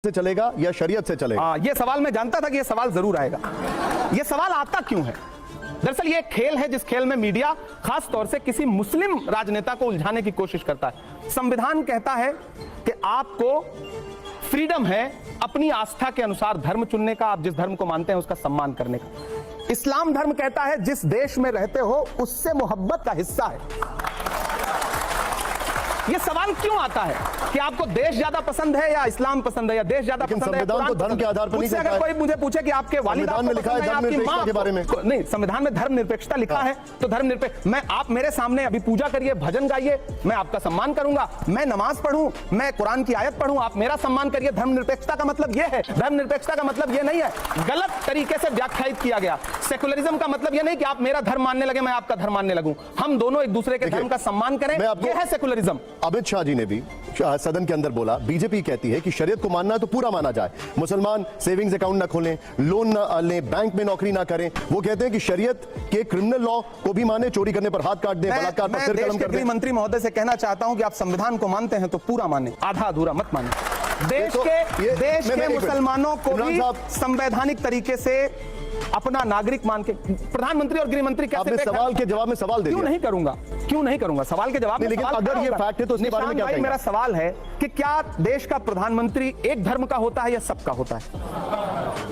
से चलेगा या शरीयत से चलेगा? ये सवाल मैं जानता था कि ये सवाल जरूर आएगा। ये सवाल आता क्यों है? दरअसल ये एक खेल है जिस खेल में मीडिया खास तौर से किसी मुस्लिम राजनेता को उलझाने की कोशिश करता है। संविधान कहता है कि आपको फ्रीडम है अपनी आस्था के अनुसार धर्म चुनने का, आप जिस धर्म को मानते हैं उसका सम्मान करने का। इस्लाम धर्म कहता है जिस देश में रहते हो उससे मोहब्बत का हिस्सा है। ये सवाल क्यों आता है कि आपको देश ज्यादा पसंद है या इस्लाम पसंद है, या देश ज्यादा पसंद है? संविधान तो धर्म के आधार पर नहीं कहता है। अगर कोई मुझे पूछे कि आपके वालिद संविधान में लिखा है धर्मनिरपेक्षता के बारे में, नहीं, संविधान में धर्मनिरपेक्षता लिखा है तो धर्मनिरपेक्ष, मैं आप मेरे सामने अभी पूजा करिए, भजन गाइए, मैं आपका सम्मान करूंगा। मैं नमाज पढ़ूं, मैं कुरान की आयत पढ़ूं, आप मेरा सम्मान करिए। धर्मनिरपेक्षता का मतलब यह है। धर्मनिरपेक्षता का मतलब यह नहीं है, गलत तरीके से व्याख्यायित किया गया। सेकुलरिज्म का मतलब यह नहीं कि आप मेरा धर्म मानने लगे, मैं आपका धर्म मानने लगूं। हम दोनों एक दूसरे के धर्म का सम्मान करें, यह है सेकुलरिज्म। अमित शाह जी ने भी सदन के अंदर बोला, बीजेपी कहती है कि शरीयत को मानना है तो पूरा माना जाए, मुसलमान सेविंग्स अकाउंट ना खोलें, लोन ना लें, बैंक में नौकरी ना करें। वो कहते हैं कि शरीयत के क्रिमिनल लॉ को भी माने, चोरी करने पर हाथ काट दें, बलात्कार पर सिर कलम कर दें। गृह मंत्री महोदय से कहना चाहता हूं कि आप संविधान को मानते हैं तो पूरा माने, आधा अधूरा मत माने। देश के मुसलमानों को भी संवैधानिक तरीके से अपना नागरिक मान के प्रधानमंत्री और गृह मंत्री कैसे? आपने सवाल के जवाब में सवाल दे दिया। क्यों नहीं करूंगा सवाल के जवाब में? लेकिन अगर ये फैक्ट है तो उसके बारे में क्या कहेंगे? मेरा सवाल है कि क्या देश का प्रधानमंत्री एक धर्म का होता है या सबका होता है?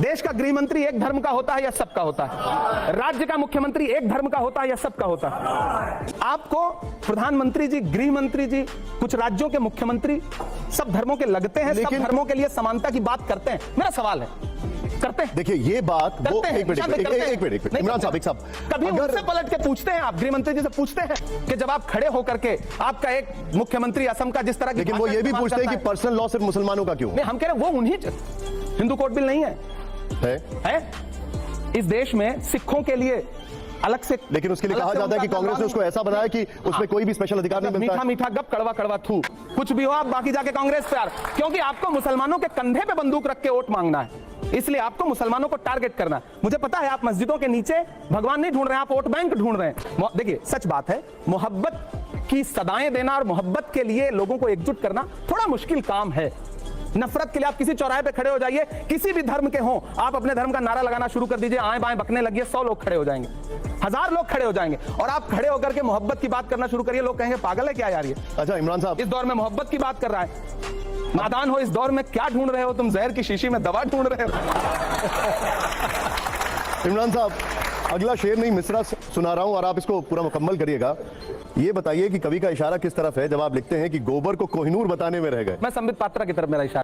देश का गृह मंत्री एक धर्म का होता है या सबका होता है? राज्य का मुख्यमंत्री एक धर्म का होता है या सबका होता है? आपको प्रधानमंत्री जी, गृह मंत्री जी, कुछ राज्यों के मुख्यमंत्री सब धर्मों के लगते हैं, सब धर्मों के लिए समानता की बात करते हैं। मेरा सवाल है, करते हैं? देखिए ये बात वो एक मिनट इमरान साहब कभी उनसे पलट के पूछते हैं आप, गृह मंत्री जी से पूछते हैं कि जब आप खड़े होकर के आपका एक मुख्यमंत्री असम का जिस तरह की, लेकिन वो ये भी पूछते हैं कि पर्सनल लॉ सिर्फ मुसलमानों का क्यों? नहीं, हम कह रहे हैं वो उन्हीं, हिंदू कोड बिल नहीं है इस देश में सिखों के लिए अलग से, लेकिन उसके लिए कहा जाता है कि कांग्रेस ने उसको ऐसा बनाया कि उसमें कोई भी स्पेशल अधिकार नहीं मिलता। मीठा मीठा गप, कड़वा कड़वा थू, कुछ भी हो आप बाकी जाके कांग्रेस पे, क्योंकि आपको मुसलमानों के कंधे पे बंदूक रख के वोट मांगना है, इसलिए आपको मुसलमानों को टारगेट करना है। मुझे पता है आप मस्जिदों के नीचे भगवान नहीं ढूंढ रहे हैं, आप वोट बैंक ढूंढ रहे हैं। देखिए सच बात है, मोहब्बत की सदाएं देना और मोहब्बत के लिए लोगों को एकजुट करना थोड़ा मुश्किल काम है। नफरत के लिए आप किसी चौराहे पे खड़े हो जाइए, किसी भी धर्म के हों, आप अपने धर्म का नारा लगाना शुरू कर दीजिए, आए बाएं बकने लगिए, 100 लोग खड़े हो जाएंगे, 1000 लोग खड़े हो जाएंगे, और आप खड़े होकर के मोहब्बत की बात करना शुरू करिए, लोग कहेंगे पागल है क्या यार ये? अच्छा इमरान साहब, इस दौर में मोहब्बत की बात कर रहा है, नादान हो, इस दौर में क्या ढूंढ रहे हो तुम? जहर की शीशी में दवा ढूंढ रहे हो? इमरान साहब अगला शेर नहीं मिसरा सुना रहा हूं और आप इसको पूरा मुकम्मल करिएगा। ये बताइए कि कवि का इशारा किस तरफ है जब आप लिखते हैं कि गोबर को कोहिनूर बताने में रह गए? मैं संबित पात्रा की तरफ मेरा इशारा